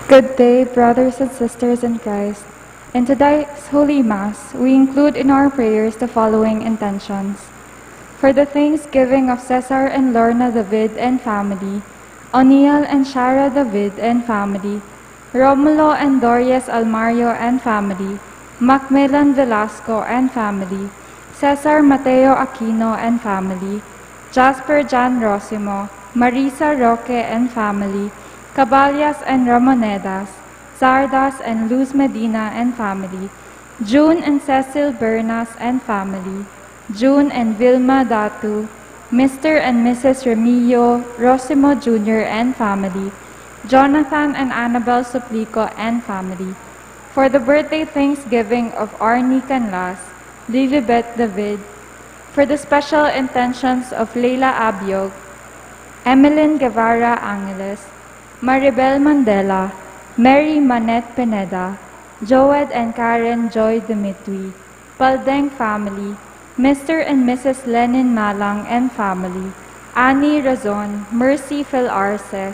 Good day, brothers and sisters in Christ. In today's Holy Mass, we include in our prayers the following intentions. For the thanksgiving of Cesar and Lorna David and family, O'Neill and Shara David and family, Romulo and Dorias Almario and family, Macmillan Velasco and family, Cesar Mateo Aquino and family, Jasper Jan Rosimo, Marisa Roque and family, Caballas and Ramonedas, Zardas and Luz Medina and family, June and Cecil Bernas and family, June and Vilma Datu, Mr. and Mrs. Remillo Rosimo Jr. and family, Jonathan and Annabel Suplico and family. For the birthday thanksgiving of Arnie Canlas, Lilibet David, for the special intentions of Leila Abiog, Emeline Guevara Angeles, Maribel Mandela, Mary Manette Pineda, Joed and Karen Joy Dimitri, Paldeng family, Mr. and Mrs. Lenin Malang and family, Annie Razon, Mercy Phil Arce,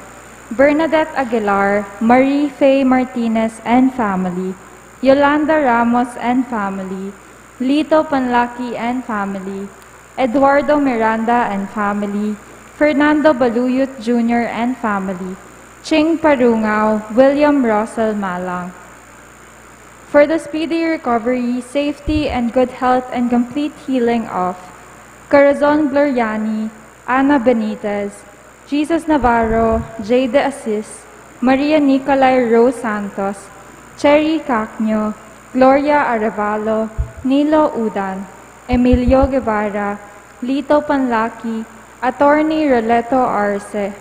Bernadette Aguilar, Marie Faye Martinez and family, Yolanda Ramos and family, Lito Panlaki and family, Eduardo Miranda and family, Fernando Baluyot Jr. and family, Ching Parungao, William Russell Malang. For the speedy recovery, safety, and good health and complete healing of Corazon Gloriani, Ana Benitez, Jesus Navarro, Jay De Assis, Maria Nicolay Rose Santos, Cherry Cacño, Gloria Arevalo, Nilo Udan, Emilio Guevara, Lito Panlaki, Attorney Roleto Arce,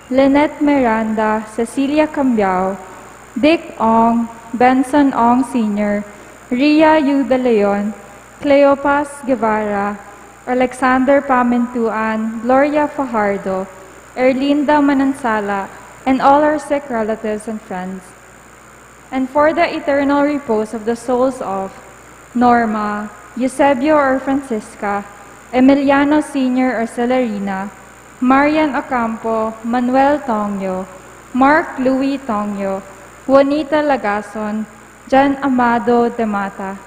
Lynette Miranda, Cecilia Cambiao, Dick Ong, Benson Ong Sr., Ria Yu De Leon, Cleopas Guevara, Alexander Pamintuan, Gloria Fajardo, Erlinda Manansala, and all our sick relatives and friends. And for the eternal repose of the souls of Norma, Eusebio or Francisca, Emiliano Sr. or Celerina, Marian Ocampo, Manuel Tongyo, Mark Louis Tongyo, Juanita Lagason, Jan Amado de Mata,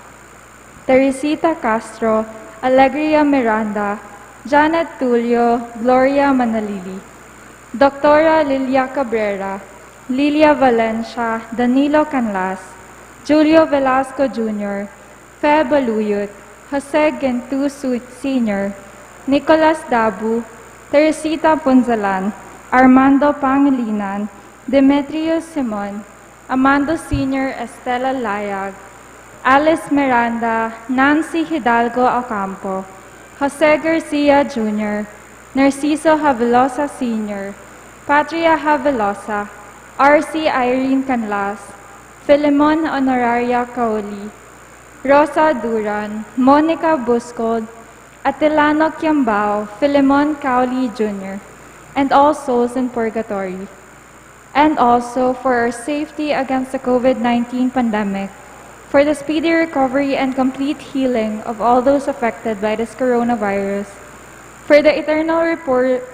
Teresita Castro, Alegria Miranda, Janet Tulio, Gloria Manalili, Doctora Lilia Cabrera, Lilia Valencia, Danilo Canlas, Julio Velasco Jr., Fe Baluyot, Jose Gentu Sr., Nicolas Dabu, Teresita Punzalan, Armando Pangilinan, Demetrius Simon, Amando Sr. Estela Layag, Alice Miranda, Nancy Hidalgo Ocampo, Jose Garcia Jr., Narciso Havelosa Sr., Patria Havelosa, R.C. Irene Canlas, Filemon Honoraria Caoli, Rosa Duran, Monica Buscold, Atilano Kiambao, Filemon Caoli Jr., and all souls in purgatory. And also for our safety against the COVID-19 pandemic, for the speedy recovery and complete healing of all those affected by this coronavirus, for the eternal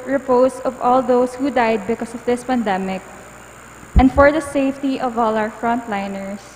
repose of all those who died because of this pandemic, and for the safety of all our frontliners.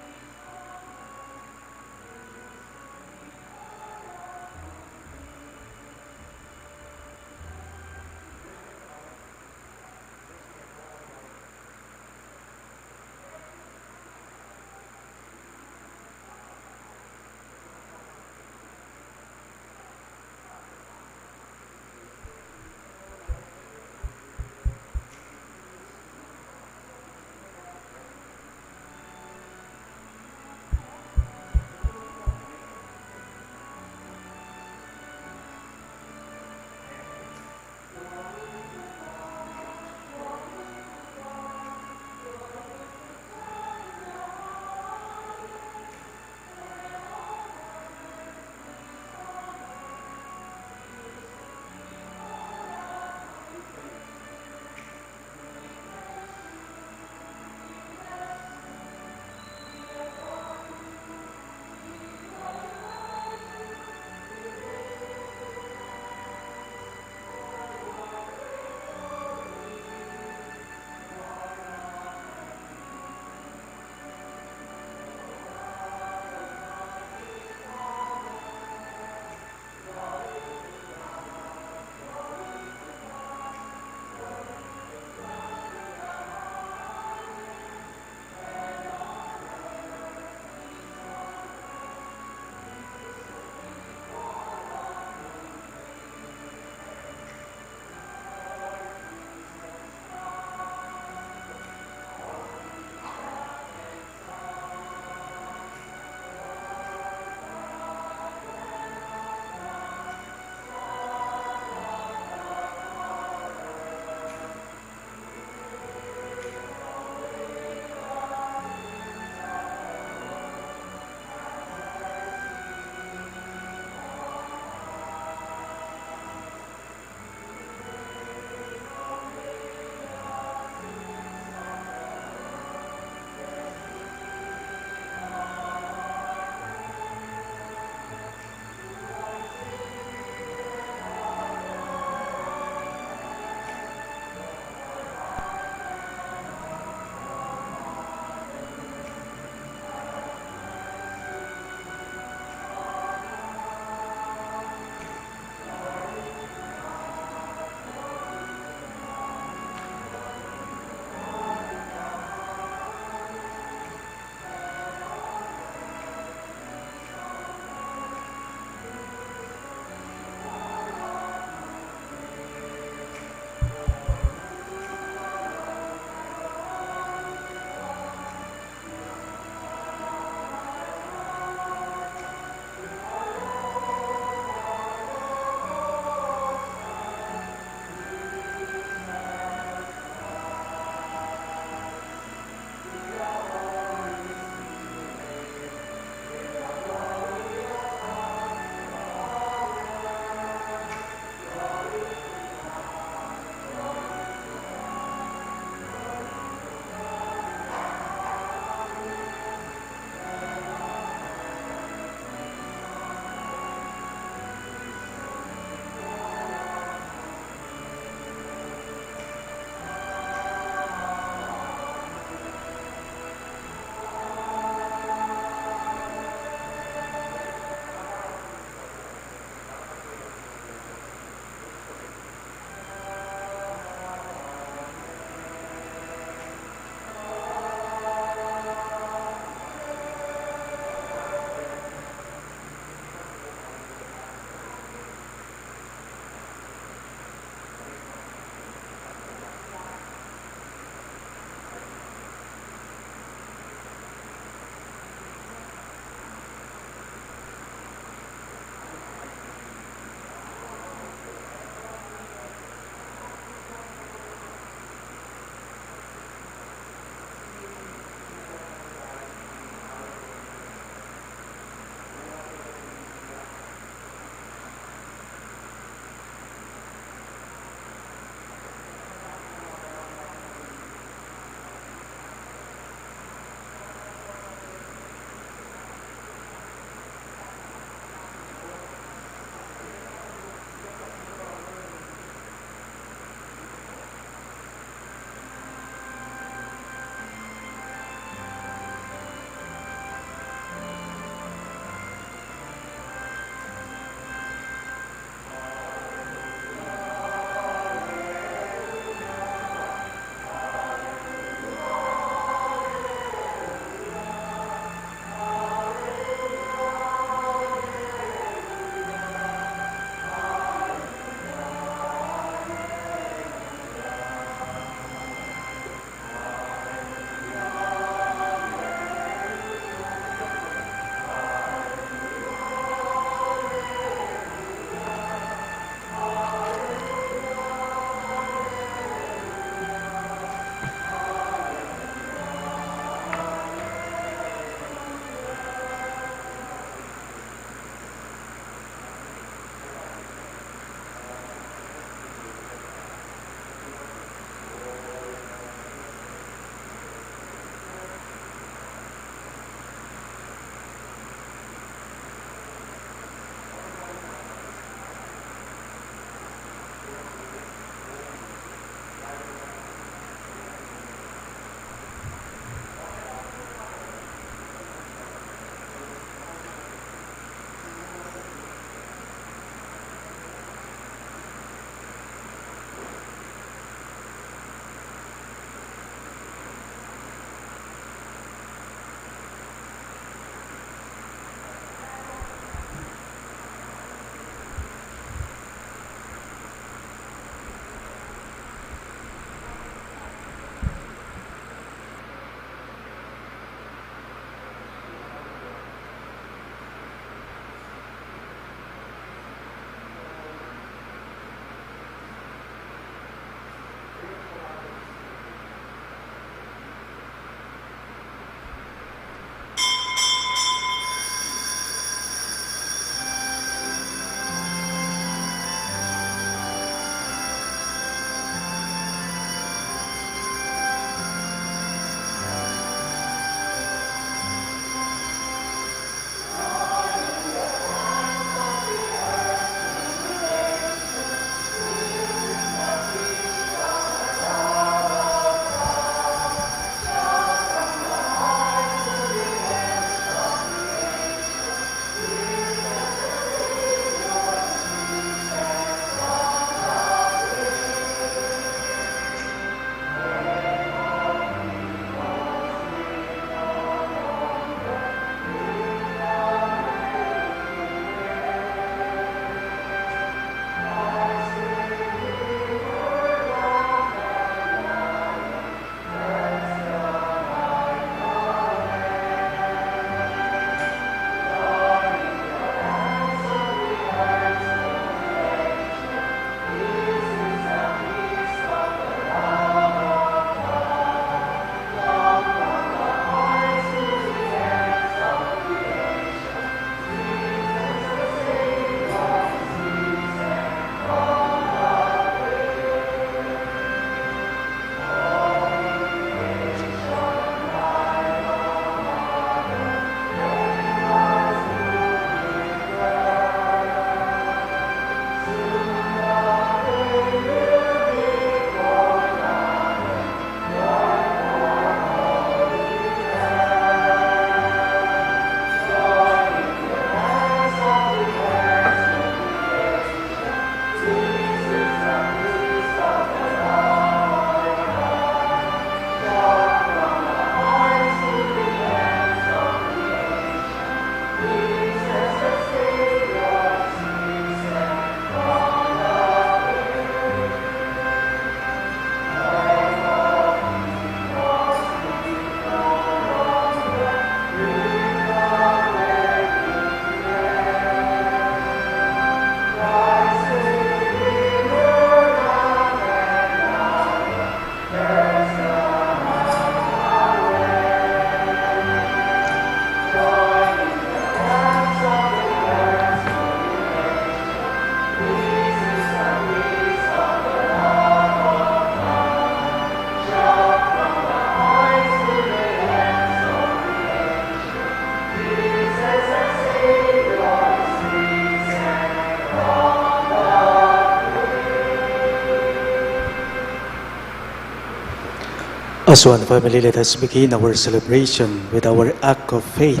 As one family, let us begin our celebration with our act of faith.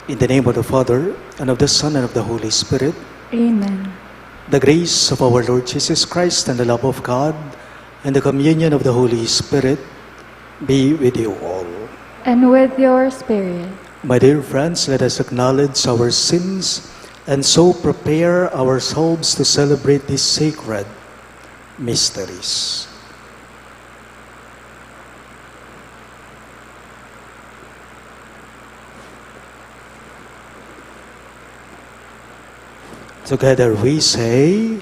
In the name of the Father, and of the Son, and of the Holy Spirit. Amen. The grace of our Lord Jesus Christ, and the love of God, and the communion of the Holy Spirit be with you all. And with your spirit. My dear friends, let us acknowledge our sins and so prepare ourselves to celebrate these sacred mysteries. Together we say,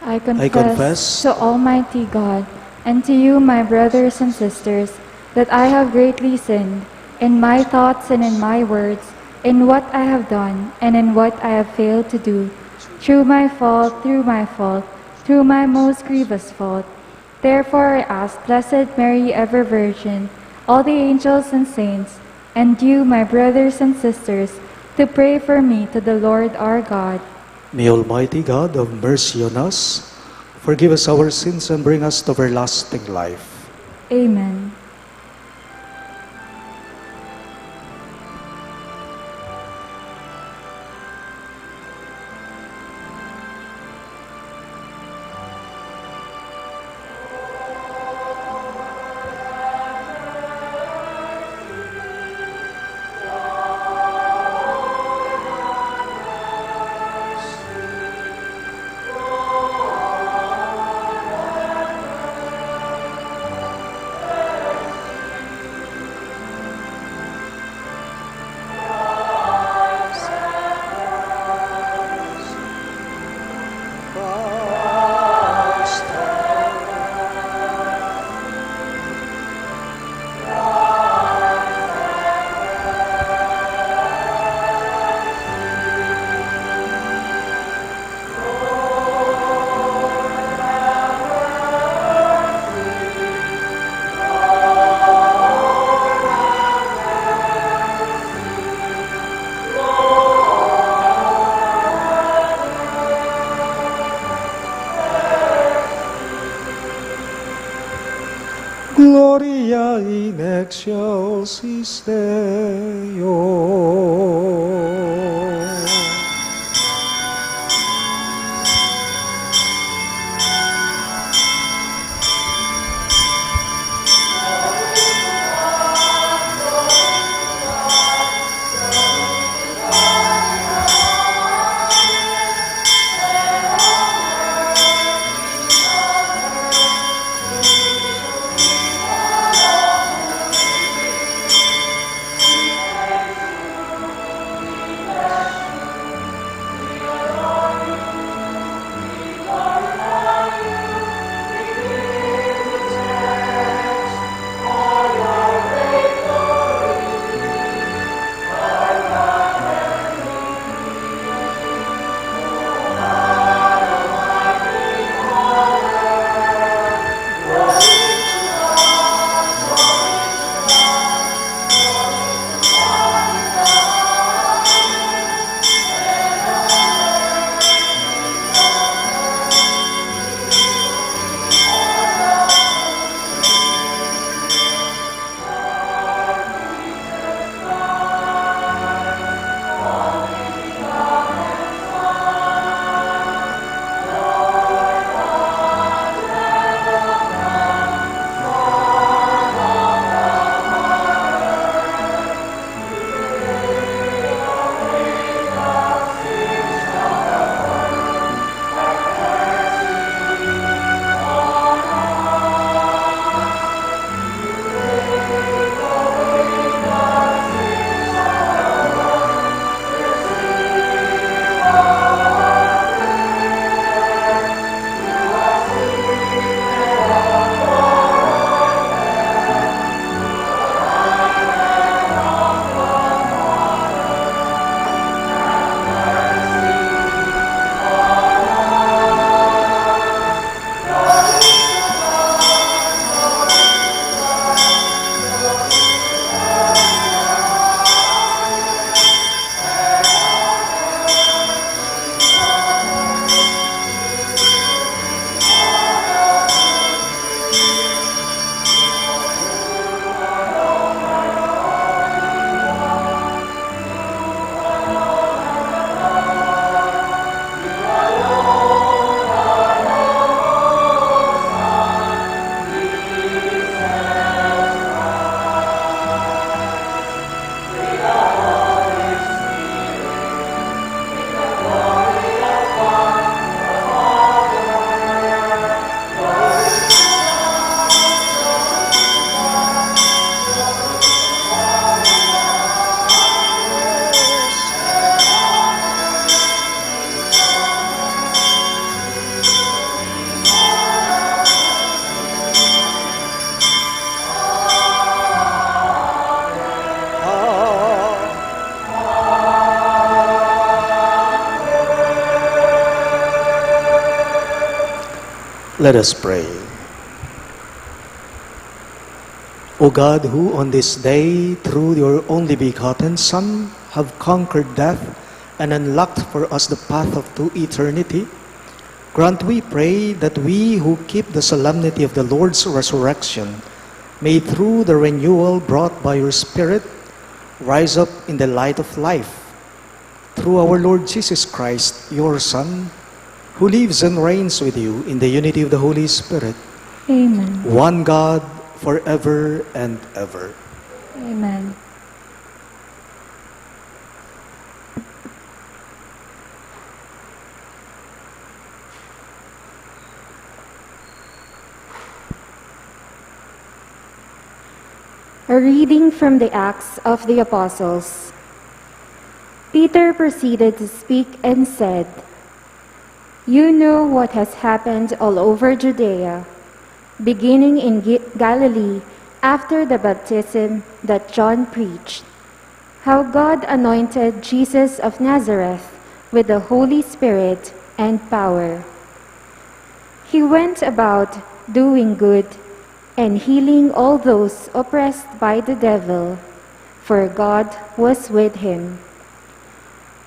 I confess, confess to Almighty God and to you, my brothers and sisters, that I have greatly sinned in my thoughts and in my words, in what I have done and in what I have failed to do, through my fault, through my most grievous fault. Therefore I ask Blessed Mary, ever Virgin, all the angels and saints, and you, my brothers and sisters, to pray for me to the Lord our God. May Almighty God have mercy on us, forgive us our sins, and bring us to everlasting life. Amen. Gloria in excelsis Deo. Let us pray. O God, who on this day, through your only begotten Son, have conquered death and unlocked for us the path to eternity, grant, we pray, that we who keep the solemnity of the Lord's resurrection may, through the renewal brought by your Spirit, rise up in the light of life. Through our Lord Jesus Christ, your Son, who lives and reigns with you in the unity of the Holy Spirit, Amen. one God, forever and ever. Amen. A reading from the Acts of the Apostles. Peter proceeded to speak and said, "You know what has happened all over Judea, beginning in Galilee after the baptism that John preached, how God anointed Jesus of Nazareth with the Holy Spirit and power. He went about doing good and healing all those oppressed by the devil, for God was with him.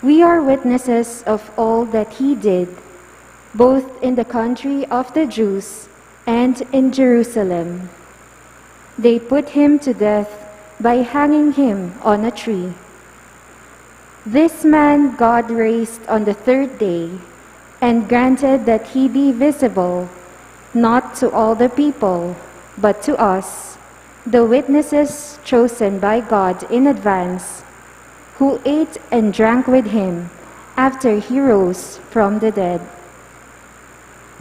We are witnesses of all that he did, both in the country of the Jews and in Jerusalem. They put him to death by hanging him on a tree. This man God raised on the third day and granted that he be visible, not to all the people, but to us, the witnesses chosen by God in advance, who ate and drank with him after he rose from the dead.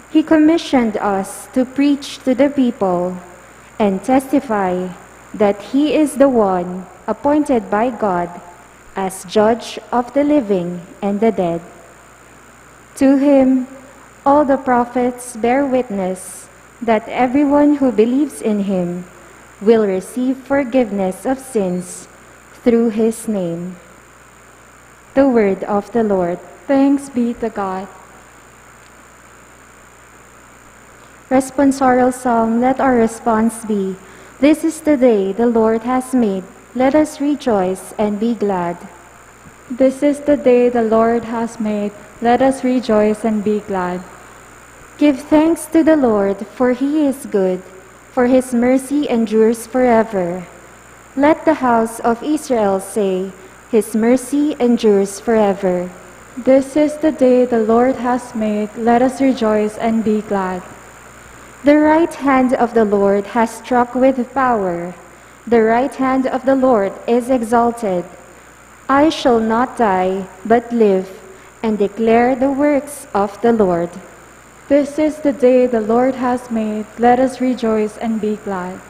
He commissioned us to preach to the people and testify that he is the one appointed by God as judge of the living and the dead. To him, all the prophets bear witness that everyone who believes in him will receive forgiveness of sins through his name." The word of the Lord. Thanks be to God. Responsorial Psalm, let our response be, "This is the day the Lord has made. Let us rejoice and be glad." This is the day the Lord has made. Let us rejoice and be glad. Give thanks to the Lord, for he is good, for his mercy endures forever. Let the house of Israel say, his mercy endures forever. This is the day the Lord has made. Let us rejoice and be glad. The right hand of the Lord has struck with power. The right hand of the Lord is exalted. I shall not die, but live, and declare the works of the Lord. This is the day the Lord has made. Let us rejoice and be glad.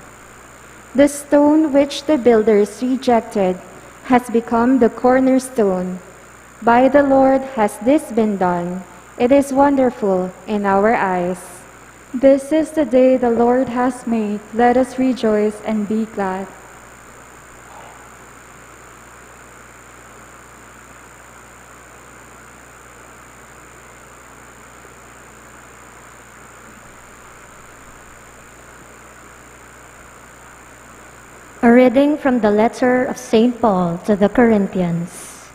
The stone which the builders rejected has become the cornerstone. By the Lord has this been done. It is wonderful in our eyes. This is the day the Lord has made. Let us rejoice and be glad. A reading from the letter of St. Paul to the Corinthians.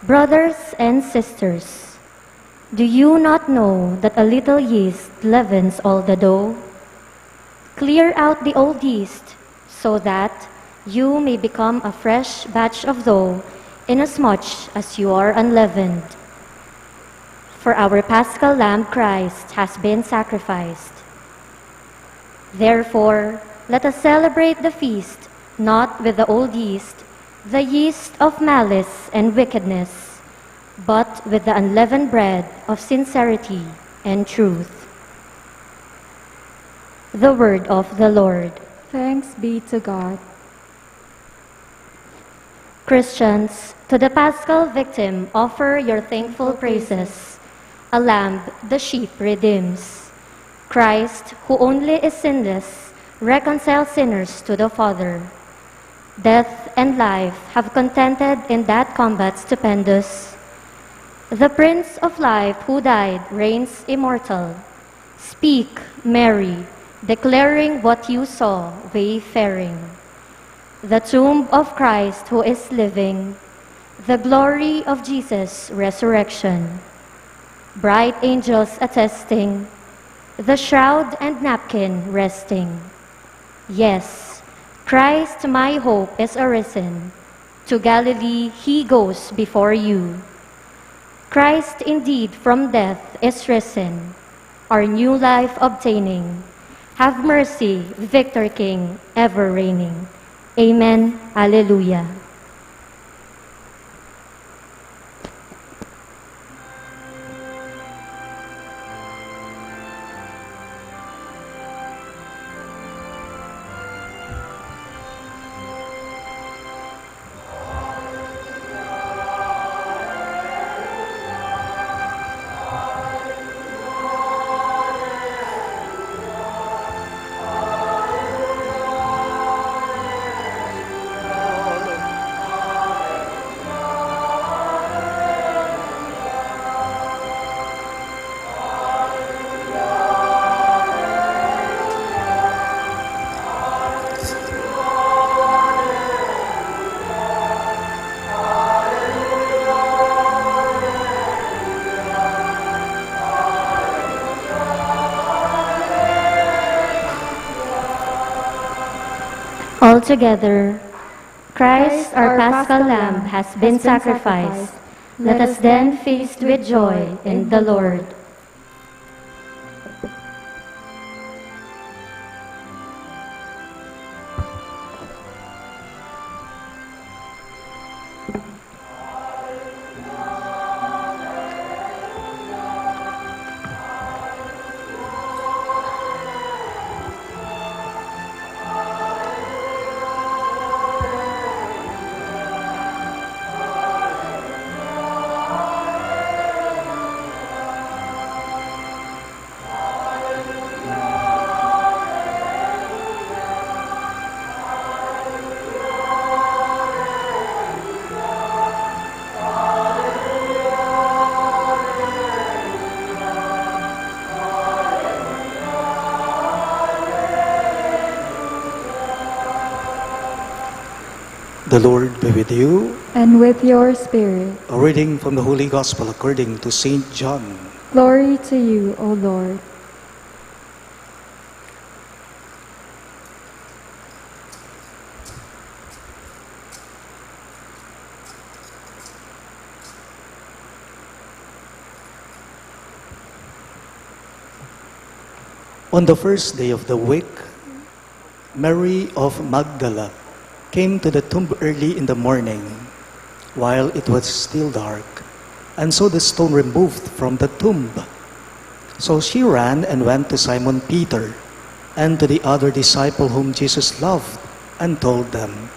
Brothers and sisters, do you not know that a little yeast leavens all the dough? Clear out the old yeast, so that you may become a fresh batch of dough, inasmuch as you are unleavened. For our Paschal Lamb Christ has been sacrificed. Therefore, let us celebrate the feast, not with the old yeast, the yeast of malice and wickedness, but with the unleavened bread of sincerity and truth. The word of the Lord. Thanks be to God. Christians, to the Paschal victim offer your thankful praises. A lamb the sheep redeems. Christ, who only is sinless, reconcile sinners to the Father. Death and life have contended in that combat stupendous. The Prince of Life who died reigns immortal. Speak, Mary, declaring what you saw, wayfaring. The tomb of Christ who is living, the glory of Jesus' resurrection. Bright angels attesting, the shroud and napkin resting. Yes, Christ my hope is arisen. To Galilee he goes before you. Christ indeed from death is risen, our new life obtaining. Have mercy, Victor King, ever reigning. Amen. Alleluia. Altogether, Christ, our Paschal Lamb, has been sacrificed. Let us then feast with joy in the Lord. The Lord be with you. And with your spirit. A reading from the Holy Gospel according to St. John. Glory to you, O Lord. On the first day of the week, Mary of Magdala came to the tomb early in the morning, while it was still dark, and saw the stone removed from the tomb. So she ran and went to Simon Peter and to the other disciple whom Jesus loved, and told them,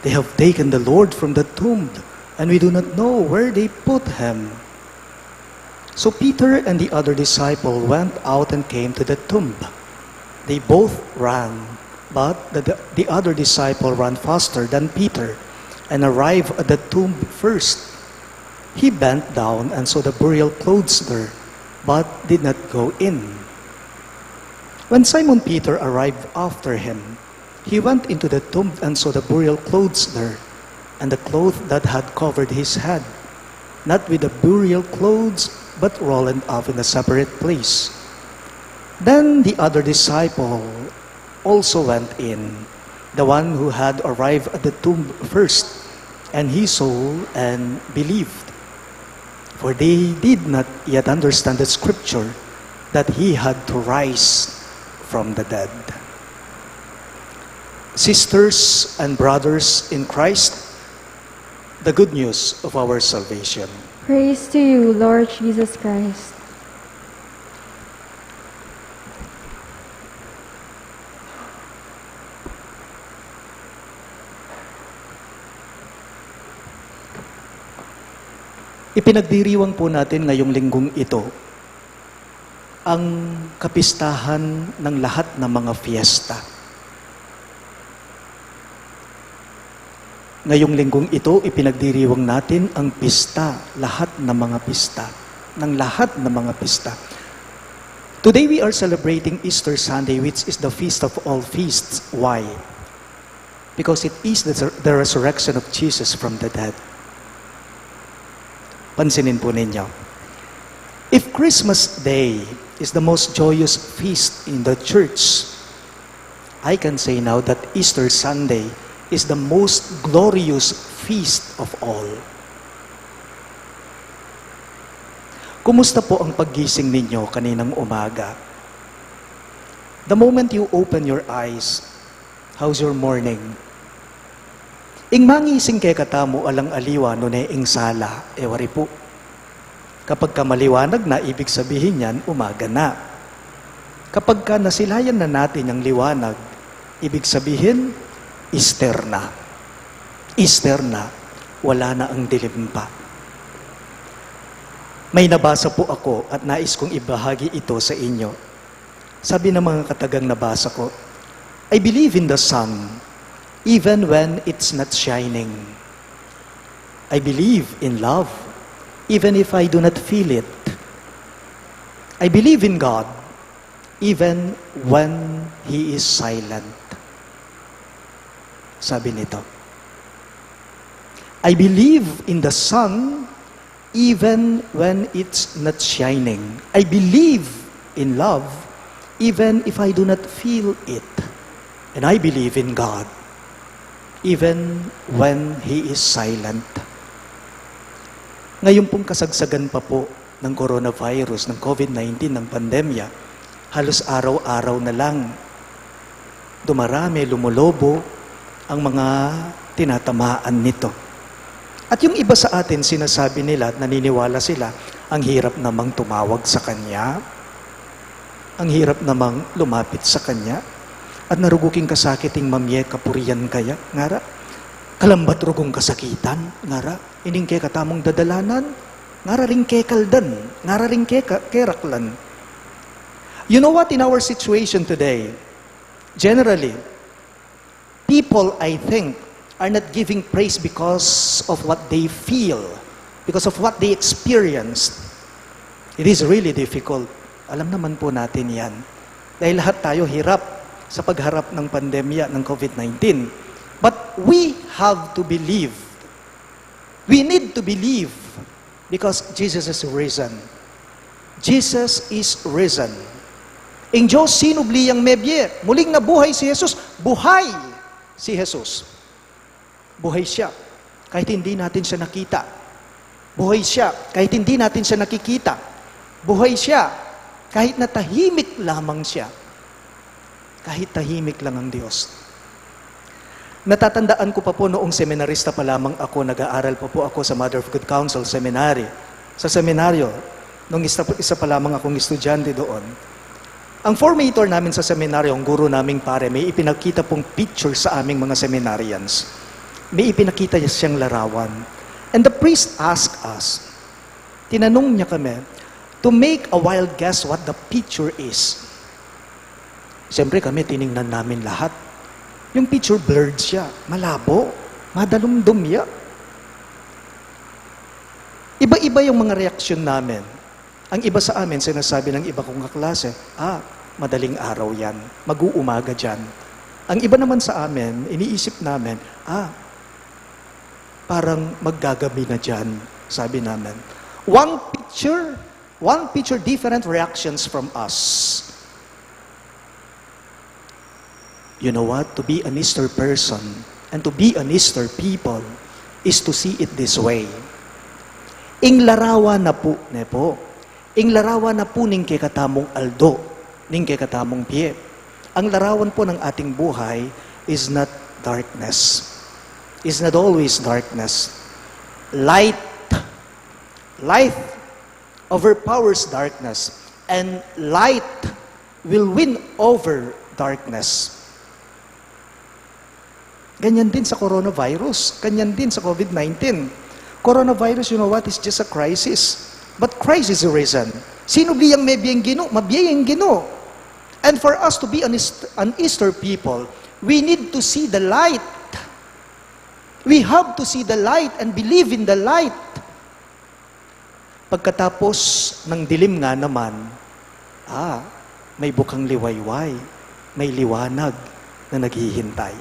"They have taken the Lord from the tomb, and we do not know where they put him." So Peter and the other disciple went out and came to the tomb. They both ran, but the other disciple ran faster than Peter and arrived at the tomb first. He bent down and saw the burial clothes there, but did not go in. When Simon Peter arrived after him, he went into the tomb and saw the burial clothes there, and the cloth that had covered his head, not with the burial clothes, but rolled up in a separate place. Then the other disciple also went in, the one who had arrived at the tomb first, and he saw and believed. For they did not yet understand the scripture that he had to rise from the dead. Sisters and brothers in Christ, the good news of our salvation. Praise to you, Lord Jesus Christ. Ipinagdiriwang po natin ngayong linggong ito ang kapistahan ng lahat ng mga fiesta. Ngayong linggong ito, ipinagdiriwang natin ang pista, lahat ng mga pista, ng lahat ng mga pista. Today we are celebrating Easter Sunday, which is the feast of all feasts. Why? Because it is the resurrection of Jesus from the dead. Pansinin po ninyo. If Christmas Day is the most joyous feast in the church, I can say now that Easter Sunday is the most glorious feast of all. Kumusta po ang paggising ninyo kaninang umaga? The moment you open your eyes, how's your morning? Ing mangising kay katamo alang aliwa no ne ing sala, ewari po. Kapag ka maliwanag na, ibig sabihin yan, umaga na. Kapag ka nasilayan na natin ang liwanag, ibig sabihin, Easter na. Easter na, wala na ang dilim pa. May nabasa po ako at nais kong ibahagi ito sa inyo. Sabi ng mga katagang nabasa ko, I believe in the sun, even when it's not shining. I believe in love, even if I do not feel it. I believe in God, even when He is silent. Sabi nito, I believe in the sun, even when it's not shining. I believe in love, even if I do not feel it. And I believe in God, even when He is silent. Ngayon pong kasagsagan pa po ng coronavirus, ng COVID-19, ng pandemya, halos araw-araw na lang, dumarami, lumulobo ang mga tinatamaan nito. At yung iba sa atin, sinasabi nila at naniniwala sila, ang hirap namang tumawag sa Kanya, ang hirap namang lumapit sa Kanya, at naruguking kasakiting mamye kapuriyan kaya, ngara, kalambat rugong kasakitan, ngara, ining kay katamong dadalanan, ngara ring kay kaldan, ngara ring kay keraklan. You know what, in our situation today, generally, people, I think, are not giving praise because of what they feel, because of what they experienced. It is really difficult. Alam naman po natin yan. Dahil lahat tayo hirap sa pagharap ng pandemya ng COVID-19. But we have to believe. We need to believe because Jesus is risen. Jesus is risen. Ing Diyos sinubliyang mebye. Muling nabuhay si Jesus. Buhay si Jesus. Buhay siya, kahit hindi natin siya nakita. Buhay siya, kahit hindi natin siya nakikita. Buhay siya, kahit natahimik lamang siya. Kahit tahimik lang ang Diyos. Natatandaan ko pa po noong seminarista pa lamang ako, nag-aaral pa po ako sa Mother of Good Counsel Seminary. Sa seminaryo, nung isa pa lamang akong estudyante doon, ang formator namin sa seminaryo, ang guro naming pare, may ipinakita pong picture sa aming mga seminarians. May ipinakita niya siyang larawan. And the priest asked us, tinanong niya kami, to make a wild guess what the picture is. Siyempre kami, tiningnan namin lahat. Yung picture blurred siya, malabo, madalumdum ya. Iba-iba yung mga reaksyon namin. Ang iba sa amin, sinasabi ng iba kong kaklase, madaling araw yan, mag-uumaga dyan. Ang iba naman sa amin, iniisip namin, parang maggagabi na dyan, sabi namin. One picture, different reactions from us. You know what? To be an Easter person and to be an Easter people is to see it this way. Ing larawan na po, nepo. Ing larawan na po ning kay katamong aldo, ning kay katamong pie. Ang larawan po ng ating buhay is not darkness. Is not always darkness. Light overpowers darkness, and light will win over darkness. Ganyan din sa coronavirus. Ganyan din sa COVID-19. Coronavirus, you know what, is just a crisis. But Christ is risen. Sino biyang may biyang Ginoo? Mabiyang Ginoo. And for us to be an Easter people, we need to see the light. We have to see the light and believe in the light. Pagkatapos ng dilim nga naman, may bukang liwayway, may liwanag na naghihintay.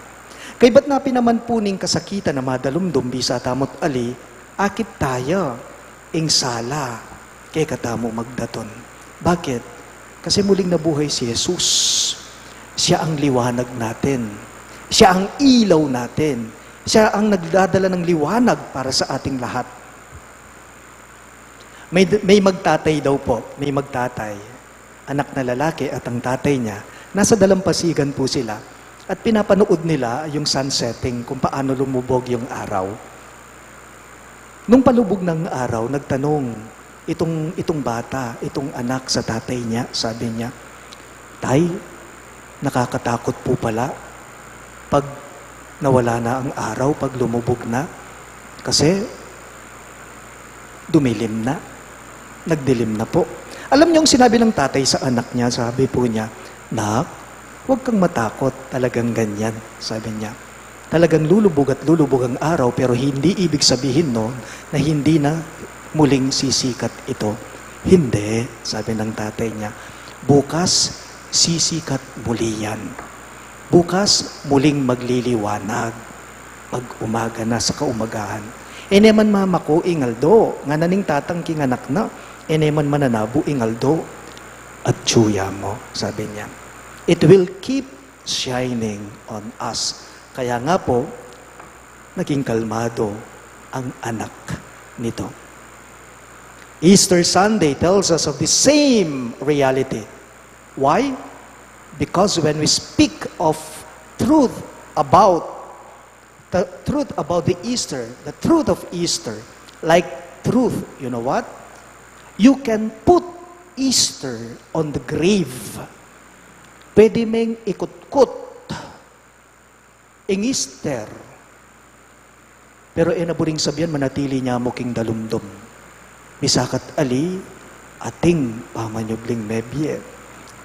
Kay ba't na pinaman puning kasakitan na madalumdum bisa tamot ali, akit tayo, ing sala, kay katamo magdaton. Bakit? Kasi muling nabuhay si Jesus. Siya ang liwanag natin. Siya ang ilaw natin. Siya ang nagdadala ng liwanag para sa ating lahat. May magtatay daw po, may magtatay. Anak na lalaki at ang tatay niya, nasa dalampasigan po sila. At pinapanood nila yung sunsetting, kung paano lumubog yung araw. Nung palubog ng araw, nagtanong, itong bata, itong anak sa tatay niya, sabi niya, Tay, nakakatakot po pala pag nawala na ang araw, pag lumubog na. Kasi dumilim na, nagdilim na po. Alam niyo ang sinabi ng tatay sa anak niya, sabi po niya, Nak, huwag kang matakot, talagang ganyan, sabi niya. Talagang lulubog at lulubog ang araw, pero hindi ibig sabihin noon na hindi na muling sisikat ito. Hindi, sabi ng tatay niya. Bukas, sisikat muli yan. Bukas, muling magliliwanag. Pag umaga na sa kaumagahan. Eneman mama ko, ingaldo. Nga naning tatangking anak na. Eneman mananabu, ingaldo. At tsuya mo, sabi niya. It will keep shining on us. Kaya nga po, naging kalmado ang anak nito. Easter Sunday tells us of the same reality. Why? Because when we speak of truth about the Easter, the truth of Easter, like truth, you know what? You can put Easter on the grave. Pwede meng ikut-kut ing Easter. Pero enaburing sabihan, manatili niya mo king dalumdum. Misakat ali, ating pamanyubling mebye,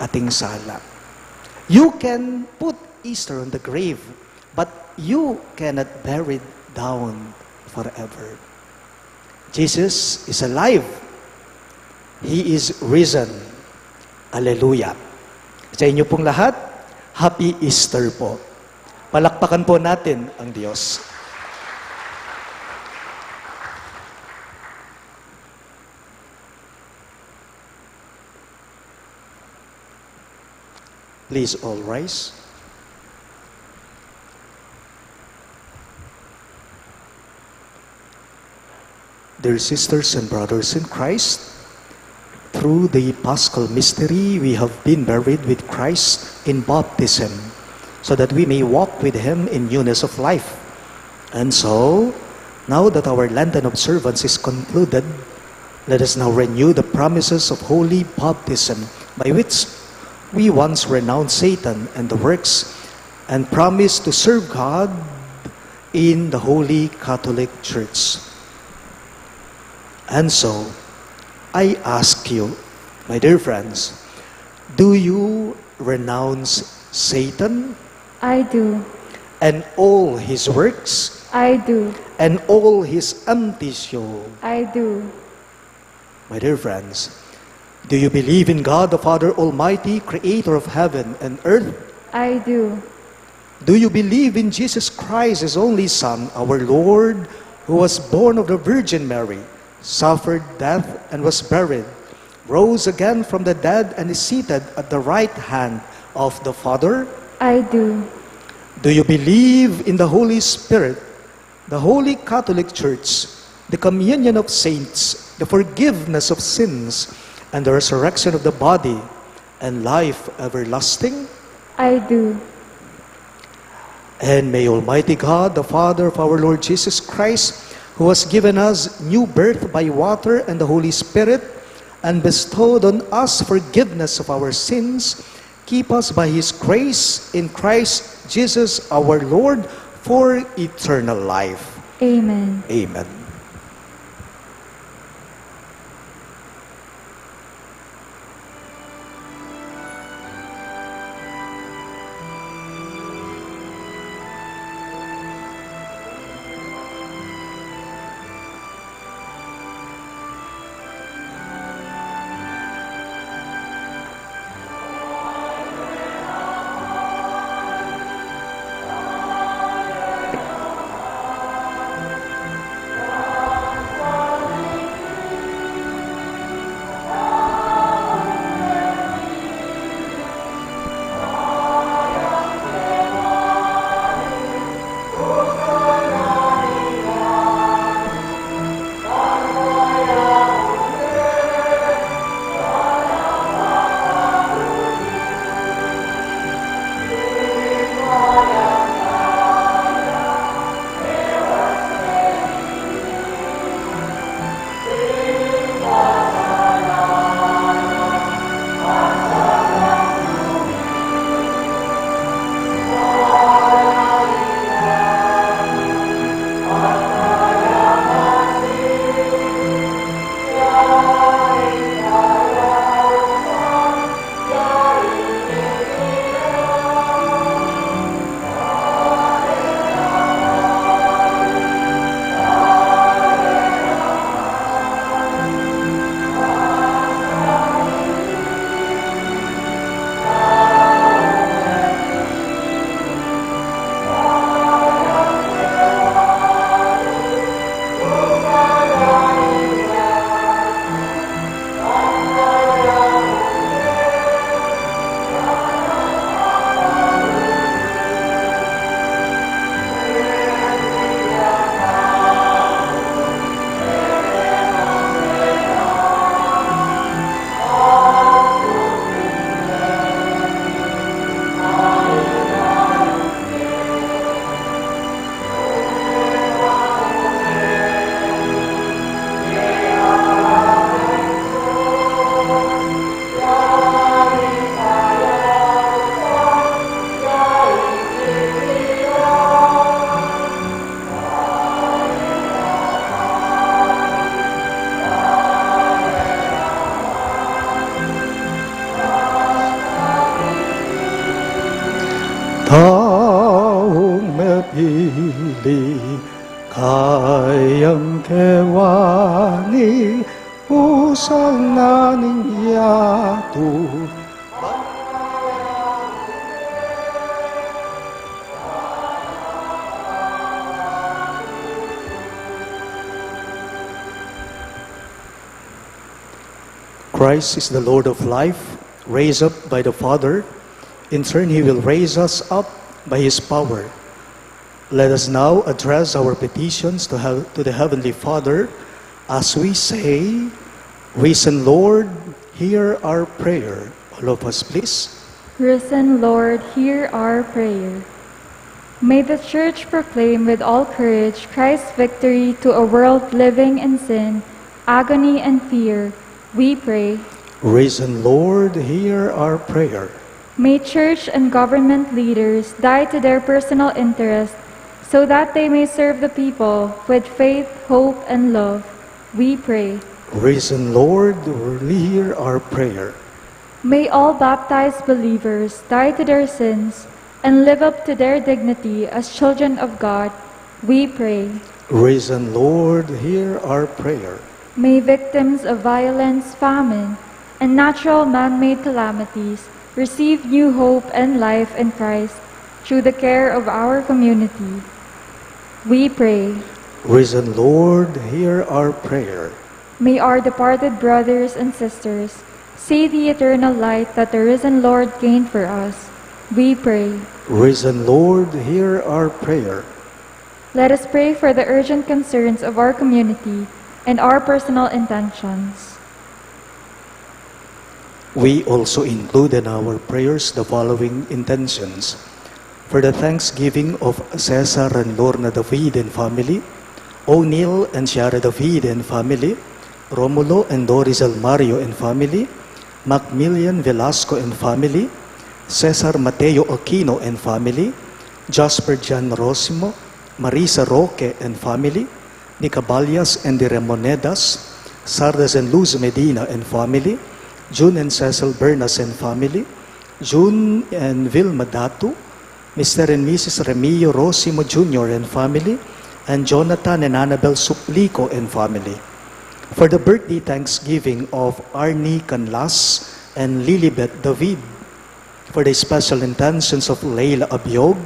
ating sala. You can put Easter on the grave, but you cannot bury it down forever. Jesus is alive. He is risen. Hallelujah. Sa inyo pong lahat, Happy Easter po. Palakpakan po natin ang Diyos. Please all rise. Dear sisters and brothers in Christ, through the Paschal mystery, we have been buried with Christ in baptism, so that we may walk with Him in newness of life. And so, now that our Lenten observance is concluded, let us now renew the promises of holy baptism, by which we once renounced Satan and the works, and promised to serve God in the Holy Catholic Church. And so, I ask you, my dear friends, do you renounce Satan I do. and all his works I do. and all his empty show? I do. My dear friends, do you believe in God the Father Almighty, creator of heaven and earth? I do. Do you believe in Jesus Christ, His only Son, our Lord, who was born of the Virgin Mary, suffered death and was buried, rose again from the dead and is seated at the right hand of the Father? I do. Do you believe in the Holy Spirit, the Holy Catholic Church, the communion of saints, the forgiveness of sins, and the resurrection of the body, and life everlasting? I do. And may Almighty God, the Father of our Lord Jesus Christ, who has given us new birth by water and the Holy Spirit, and bestowed on us forgiveness of our sins, keep us by His grace in Christ Jesus our Lord for eternal life. Amen. Amen. kayang kewani usang naning yatu. Christ is the Lord of life, raised up by the Father. In turn, He will raise us up by His power. Let us now address our petitions to the Heavenly Father as we say, Risen Lord, hear our prayer. All of us, please. Risen Lord, hear our prayer. May the Church proclaim with all courage Christ's victory to a world living in sin, agony, and fear. We pray. Risen Lord, hear our prayer. May Church and government leaders die to their personal interest so that they may serve the people with faith, hope, and love. We pray. Risen Lord, hear our prayer. May all baptized believers die to their sins and live up to their dignity as children of God. We pray. Risen Lord, hear our prayer. May victims of violence, famine, and natural man-made calamities receive new hope and life in Christ through the care of our community. We pray. Risen Lord, hear our prayer. May our departed brothers and sisters see the eternal light that the risen Lord gained for us. We pray. Risen Lord, hear our prayer. Let us pray for the urgent concerns of our community and our personal intentions. We also include in our prayers the following intentions. For the thanksgiving of Cesar and Lorna David and family, O'Neill and Ciara David and family, Romulo and Doris Almario and family, Macmillian Velasco and family, Cesar Mateo Aquino and family, Jasper Jan Rosimo, Marisa Roque and family, Nicaballas and de Remonedas, Sardas and Luz Medina and family, June and Cecil Bernas and family, June and Vilma Datu, Mr. and Mrs. Remio Rosimo Jr. and family, and Jonathan and Annabel Suplico and family. For the birthday thanksgiving of Arnie Canlas and Lilibet David, for the special intentions of Leila Abiog,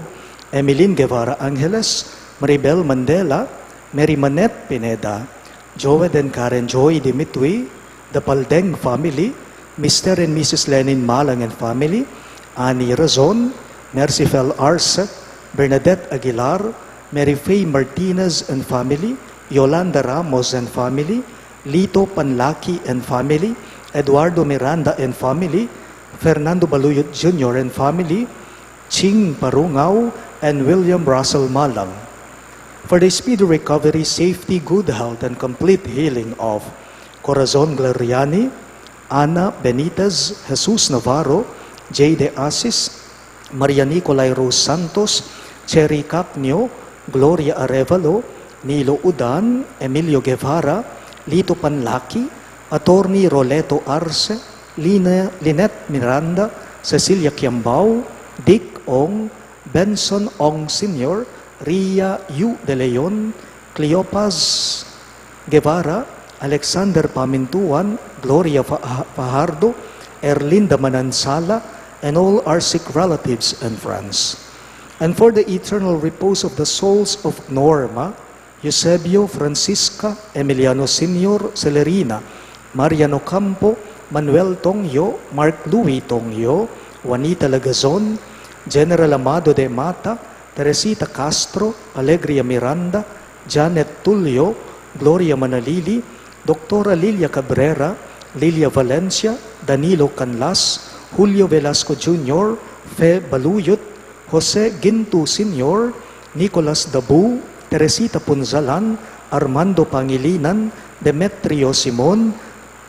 Emeline Guevara Angeles, Maribel Mandela, Mary Manette Pineda, Joed and Karen Joy Dimitri, the Paldeng family, Mr. and Mrs. Lenin Malang and family, Annie Razon, Mercifel Arce, Bernadette Aguilar, Mary Faye Martinez and family, Yolanda Ramos and family, Lito Panlaki and family, Eduardo Miranda and family, Fernando Baluyot Jr. and family, Ching Parungaw, and William Russell Malang. For the speedy recovery, safety, good health, and complete healing of Corazon Gloriani, Ana Benitez, Jesus Navarro, J. De Asis, Maria Nicolay Rose Santos, Cherry Capnio, Gloria Arevalo, Nilo Udan, Emilio Guevara, Lito Panlaki, Attorney Roleto Arce, Lynette Miranda, Cecilia Kiambao, Dick Ong, Benson Ong Sr., Ria Yu De Leon, Cleopas Guevara, Alexander Pamintuan, Gloria Fajardo, Erlinda Manansala, and all our sick relatives and friends. And for the eternal repose of the souls of Norma, Eusebio, Francisca, Emiliano Sr., Celerina, Mariano Campo, Manuel Tongyo, Mark Louis Tongyo, Juanita Lagazon, General Amado de Mata, Teresita Castro, Alegria Miranda, Janet Tulio, Gloria Manalili, Doctora Lilia Cabrera, Lilia Valencia, Danilo Canlas, Julio Velasco Jr., Fe Baluyot, Jose Gintu Sr., Nicolas Dabu, Teresita Punzalan, Armando Pangilinan, Demetrio Simon,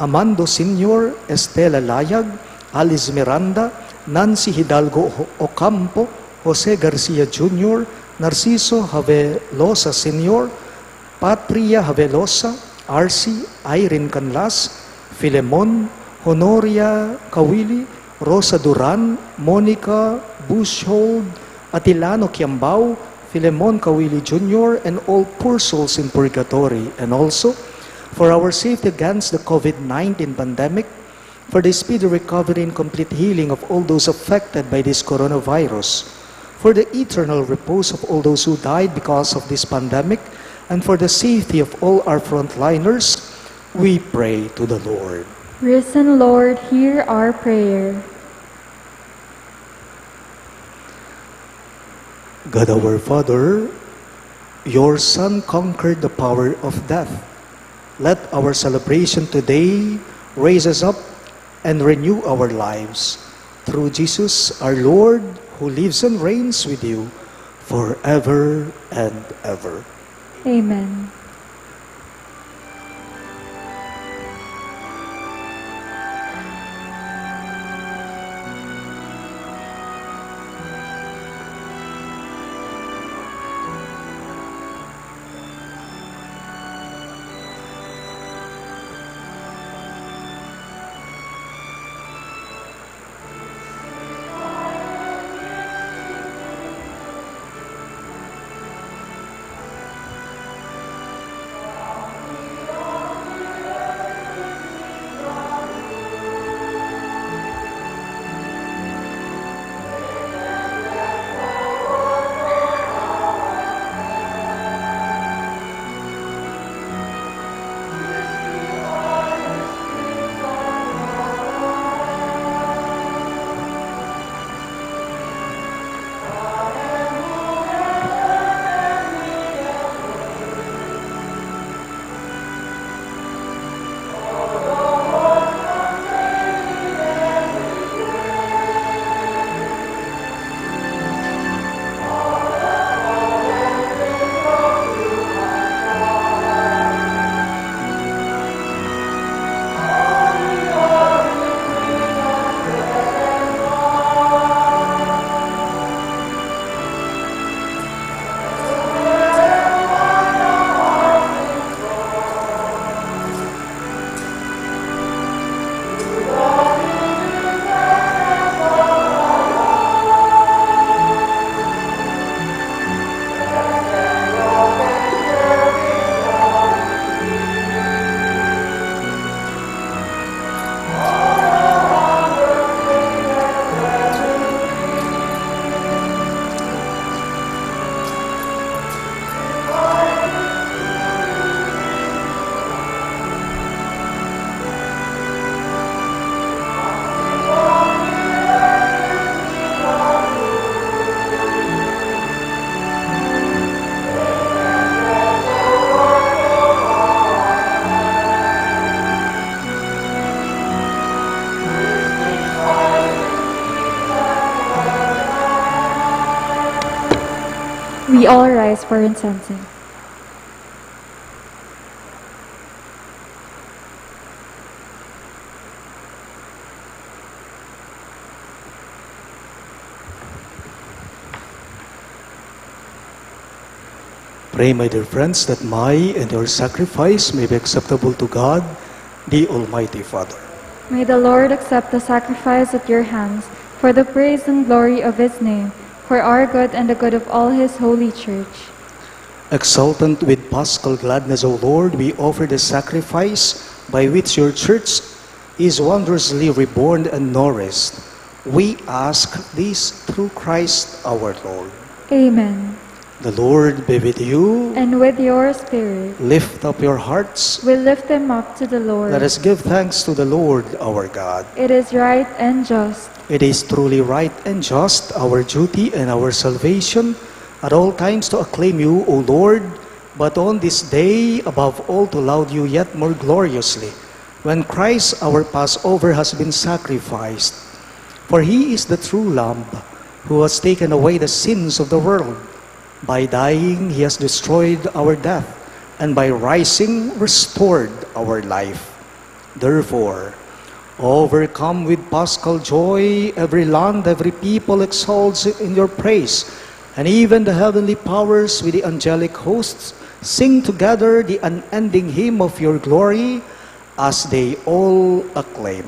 Amando Sr., Estela Layag, Alice Miranda, Nancy Hidalgo Ocampo, Jose Garcia Jr., Narciso Havelosa Sr., Patria Havelosa, RC, Irene Canlas, Filemon, Honoria Kawili, Rosa Duran, Monica Bushold, Atilano Kiambao, Filemon Kawili Jr., and all poor souls in purgatory, and also for our safety against the COVID-19 pandemic, for the speedy recovery and complete healing of all those affected by this coronavirus, for the eternal repose of all those who died because of this pandemic, and for the safety of all our frontliners, we pray to the Lord. Risen Lord, hear our prayer. God our Father, your Son conquered the power of death. Let our celebration today raise us up and renew our lives. Through Jesus our Lord, who lives and reigns with you forever and ever. Amen. We all rise for incensing. Pray, my dear friends, that my and your sacrifice may be acceptable to God, the Almighty Father. May the Lord accept the sacrifice at your hands for the praise and glory of his name, for our good and the good of all his holy church. Exultant with paschal gladness, O Lord, we offer the sacrifice by which your church is wondrously reborn and nourished. We ask this through Christ our Lord. Amen. The Lord be with you. And with your spirit, Lift up your hearts. we lift them up to the Lord. Let us give thanks to the Lord our God. It is right and just. It is truly right and just, our duty and our salvation, at all times to acclaim you, O Lord, but on this day, above all, to laud you yet more gloriously, when Christ our Passover has been sacrificed. For he is the true Lamb, who has taken away the sins of the world. By dying, he has destroyed our death, and by rising, restored our life. Therefore, overcome with paschal joy, every land, every people exalts in your praise, and even the heavenly powers with the angelic hosts sing together the unending hymn of your glory as they all acclaim.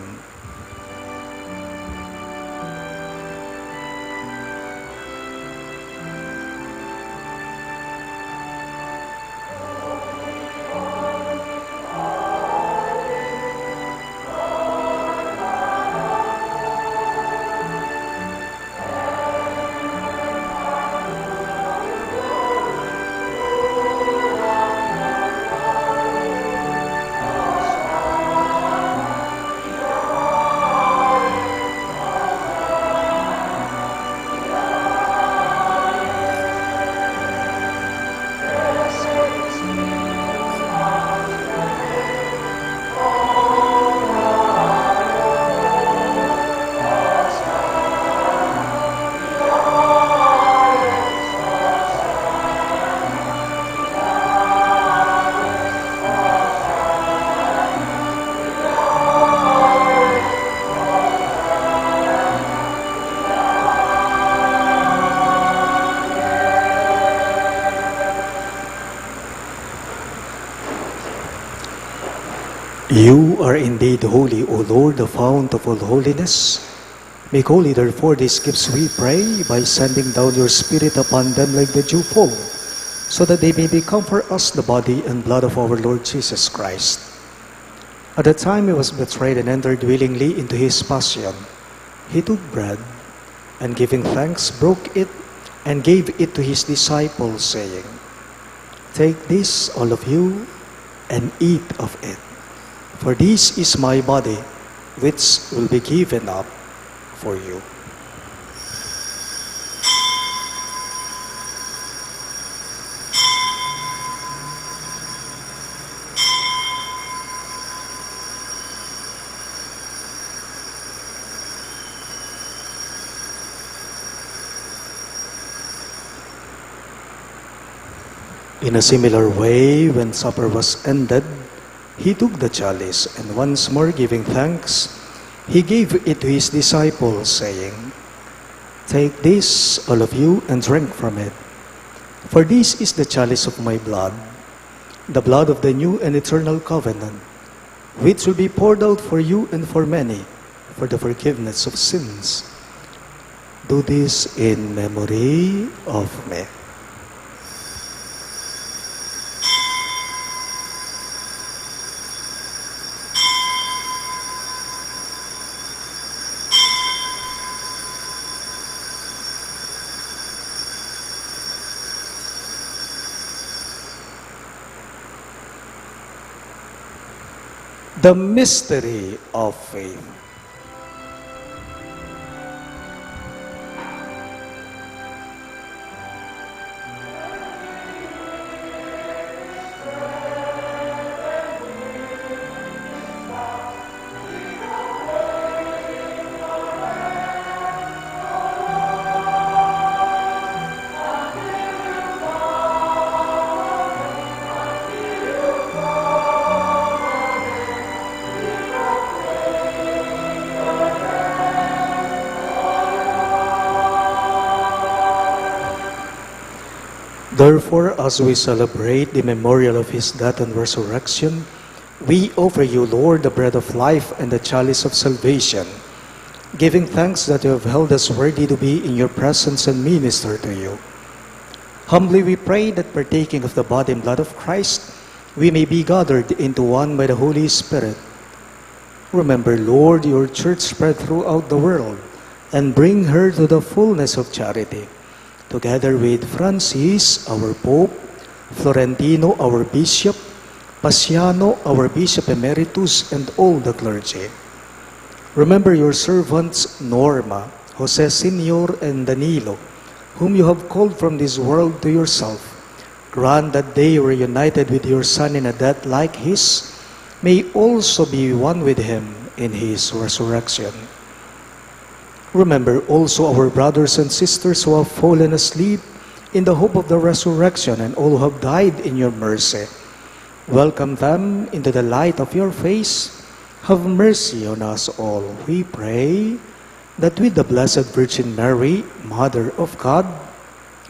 You are indeed holy, O Lord, the fount of all holiness. Make holy, therefore, these gifts, we pray, by sending down your Spirit upon them like the dewfall, so that they may become for us the body and blood of our Lord Jesus Christ. At the time he was betrayed and entered willingly into his passion, he took bread, and giving thanks, broke it, and gave it to his disciples, saying, "Take this, all of you, and eat of it. For this is my body, which will be given up for you." In a similar way, when supper was ended, he took the chalice, and once more giving thanks, he gave it to his disciples, saying, "Take this, all of you, and drink from it. For this is the chalice of my blood, the blood of the new and eternal covenant, which will be poured out for you and for many, for the forgiveness of sins. Do this in memory of me." The mystery of faith. Therefore, as we celebrate the memorial of his death and resurrection, we offer you, Lord, the bread of life and the chalice of salvation, giving thanks that you have held us worthy to be in your presence and minister to you. Humbly we pray that, partaking of the body and blood of Christ, we may be gathered into one by the Holy Spirit. Remember, Lord, your church spread throughout the world, and bring her to the fullness of charity, together with Francis, our Pope, Florentino, our Bishop, Pasiano, our Bishop Emeritus, and all the clergy. Remember your servants Norma, Jose Senior, and Danilo, whom you have called from this world to yourself. Grant that they were united with your Son in a death like his, may also be one with him in his resurrection. Remember also our brothers and sisters who have fallen asleep in the hope of the resurrection, and all who have died in your mercy. Welcome them into the light of your face. Have mercy on us all, we pray, that with the Blessed Virgin Mary, Mother of God,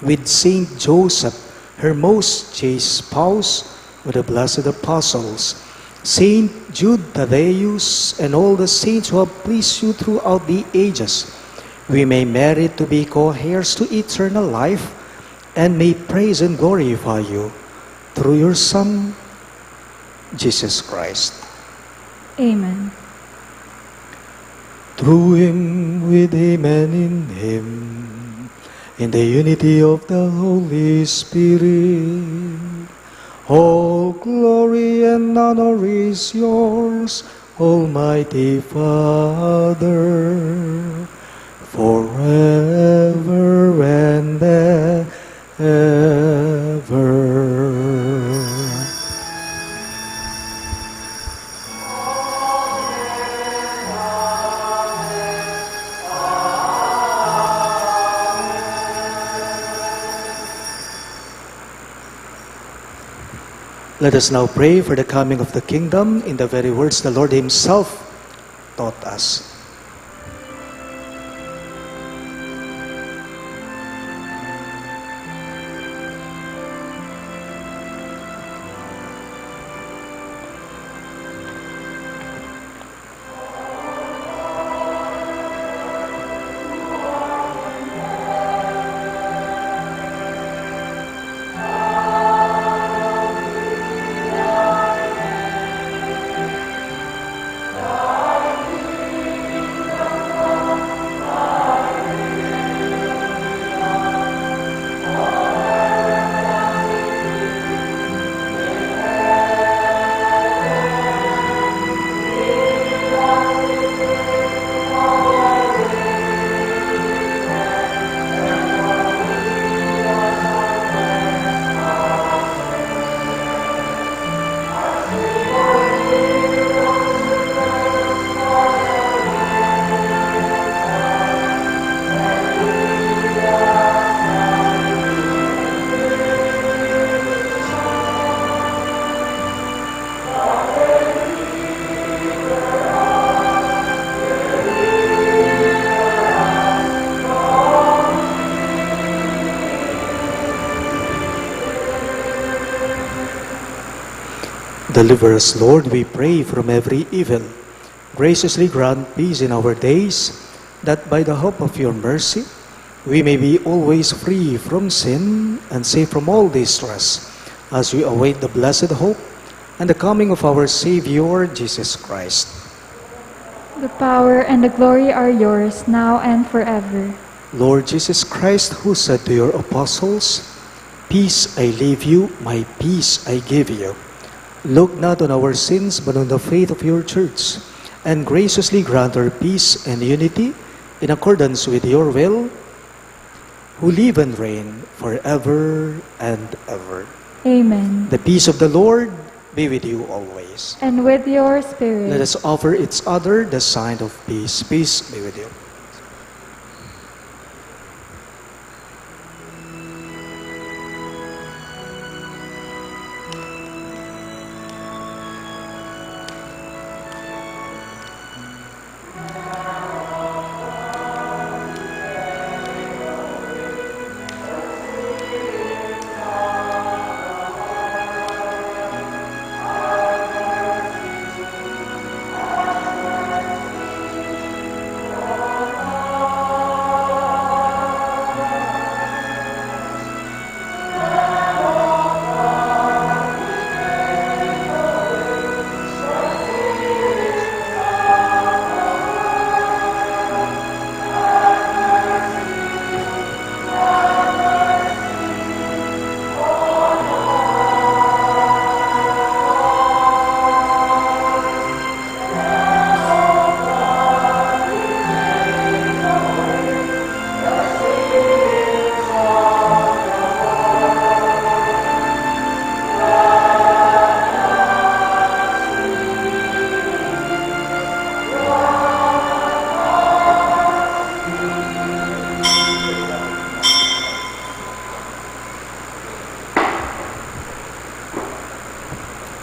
with Saint Joseph, her most chaste spouse, with the blessed apostles, Saint Jude Thaddeus, and all the saints who have pleased you throughout the ages, we may merit to be co-heirs to eternal life, and may praise and glorify you through your Son, Jesus Christ. Amen. Through him, with him, and in him, in the unity of the Holy Spirit, all glory and honor is yours, Almighty Father, forever and ever. Let us now pray for the coming of the kingdom in the very words the Lord himself taught us. Deliver us, Lord, we pray, from every evil. Graciously grant peace in our days, that by the hope of your mercy, we may be always free from sin and safe from all distress, as we await the blessed hope and the coming of our Savior, Jesus Christ. The power and the glory are yours, now and forever. Lord Jesus Christ, who said to your apostles, "Peace I leave you, my peace I give you," look not on our sins, but on the faith of your church, and graciously grant her peace and unity in accordance with your will, who live and reign forever and ever. Amen. The peace of the Lord be with you always. And with your spirit. Let us offer each other the sign of peace. Peace be with you.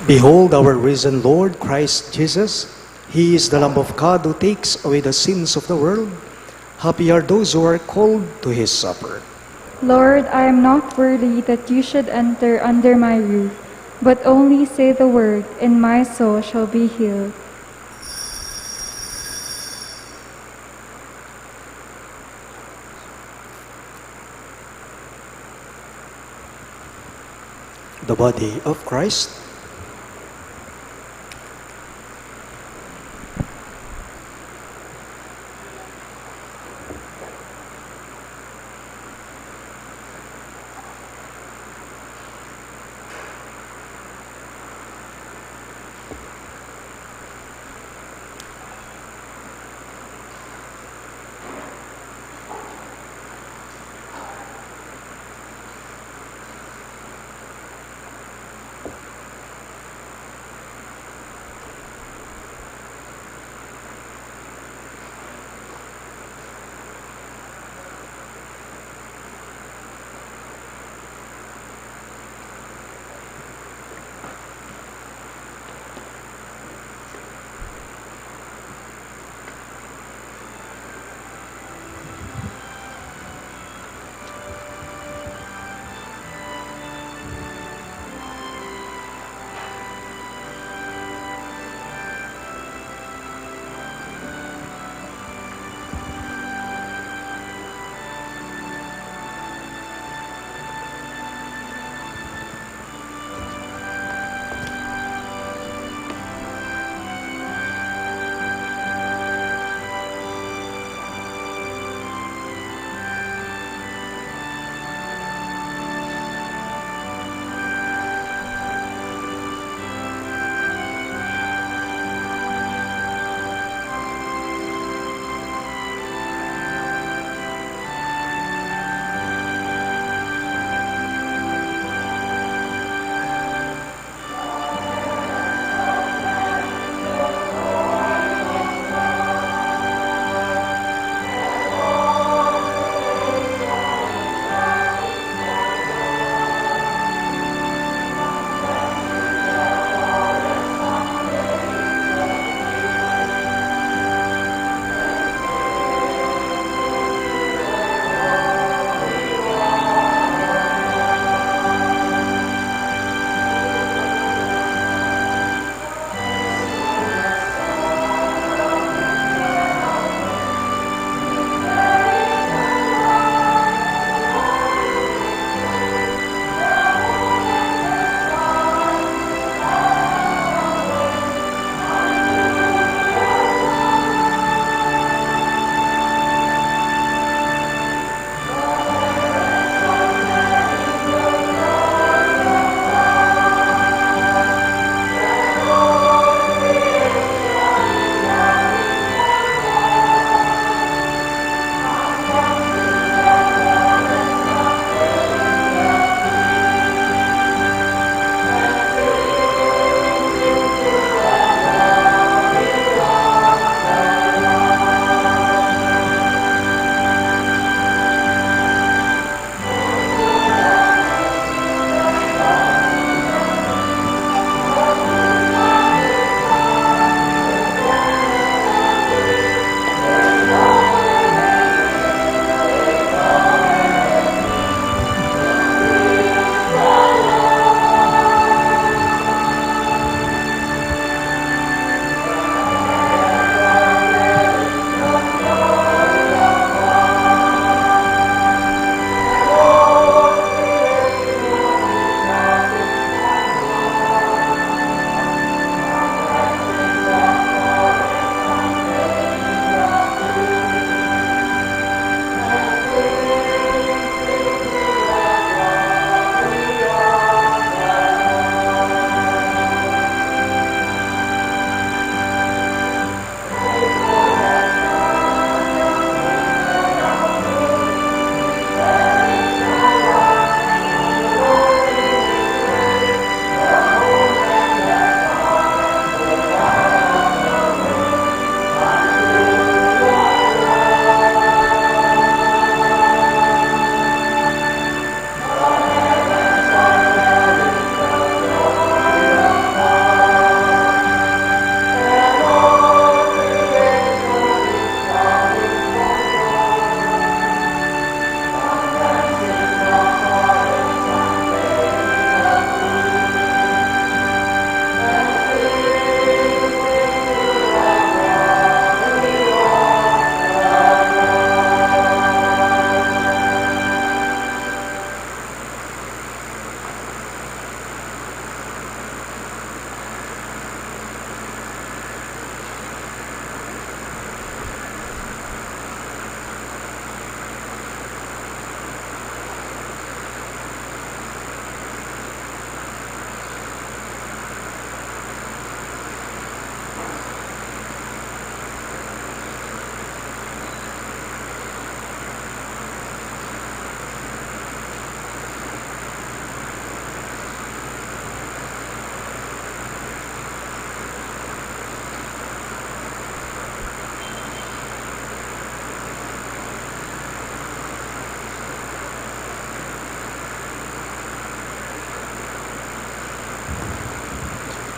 Behold our risen Lord Christ Jesus. He is the Lamb of God who takes away the sins of the world. Happy are those who are called to his supper. Lord, I am not worthy that you should enter under my roof, but only say the word, and my soul shall be healed. The body of Christ.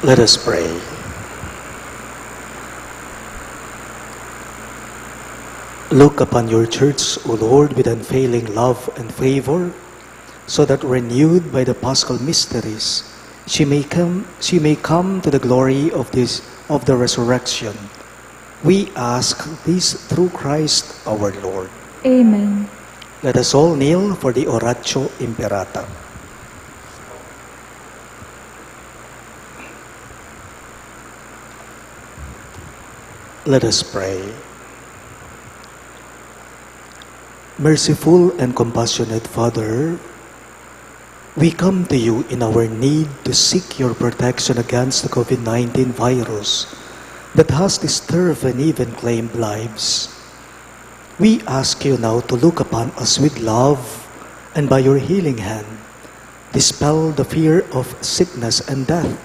Let us pray. Look upon your church, O Lord, with unfailing love and favor, so that renewed by the Paschal mysteries, she may come to the glory of the resurrection. We ask this through Christ our Lord. Amen. Let us all kneel for the Oratio Imperata. Let us pray. Merciful and compassionate Father, we come to you in our need to seek your protection against the COVID-19 virus that has disturbed and even claimed lives. We ask you now to look upon us with love and by your healing hand, dispel the fear of sickness and death,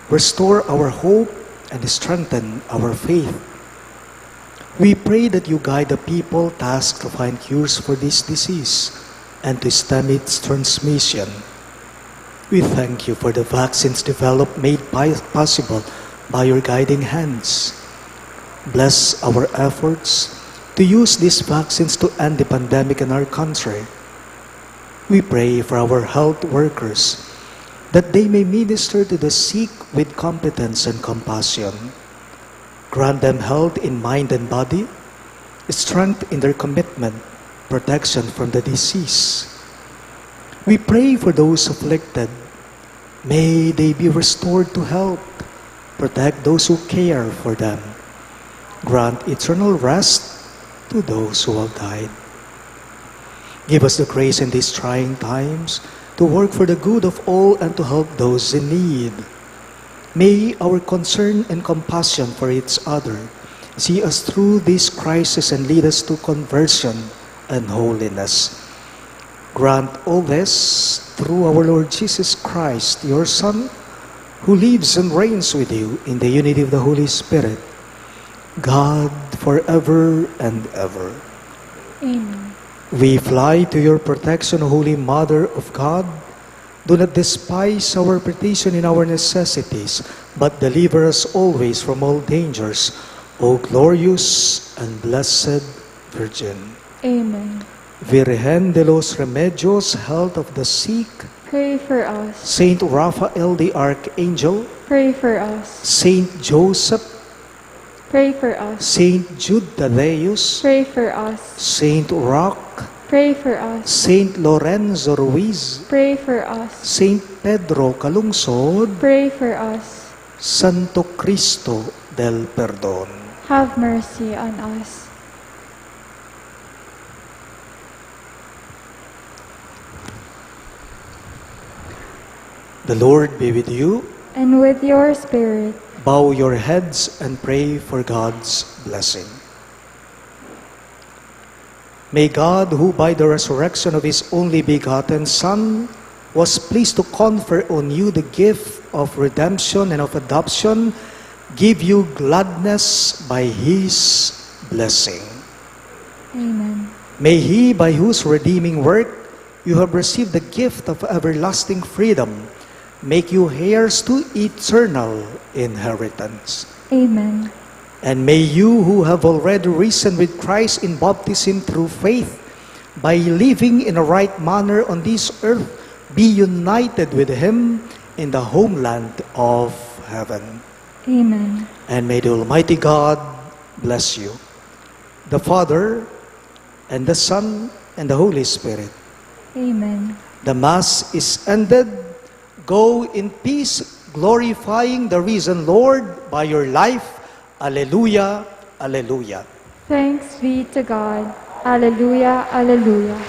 restore our hope and strengthen our faith. We pray that you guide the people tasked to find cures for this disease and to stem its transmission. We thank you for the vaccines developed made possible by your guiding hands. Bless our efforts to use these vaccines to end the pandemic in our country. We pray for our health workers that they may minister to the sick with competence and compassion. Grant them health in mind and body, strength in their commitment, protection from the disease. We pray for those afflicted. May they be restored to health. Protect those who care for them. Grant eternal rest to those who have died. Give us the grace in these trying times to work for the good of all and to help those in need. May our concern and compassion for each other see us through this crisis and lead us to conversion and holiness. Grant all this through our Lord Jesus Christ, your Son, who lives and reigns with you in the unity of the Holy Spirit, God forever and ever. Amen. We fly to your protection, Holy Mother of God. Do not despise our petition in our necessities, but deliver us always from all dangers, O glorious and blessed Virgin. Amen. Virgen de los Remedios, health of the sick, Pray for us. Saint Raphael the Archangel, Pray for us. Saint Joseph, Pray for us. Saint Jude Thaddeus, Pray for us. Saint Roque, Pray for us. Saint Lorenzo Ruiz, Pray for us. Saint Pedro Calungsod, Pray for us. Santo Cristo del Perdón. Have mercy on us. The Lord be with you. And with your spirit. Bow your heads and pray for God's blessing. May God, who by the resurrection of His only begotten Son was pleased to confer on you the gift of redemption and of adoption, give you gladness by His blessing. Amen. May He, by whose redeeming work you have received the gift of everlasting freedom, make you heirs to eternal inheritance. Amen. And may you who have already risen with Christ in baptism through faith, by living in a right manner on this earth, be united with Him in the homeland of heaven. Amen. And may the Almighty God bless you, the Father, and the Son, and the Holy Spirit. Amen. The Mass is ended. Go in peace, glorifying the risen Lord by your life. Alleluia, alleluia. Thanks be to God. Alleluia, alleluia.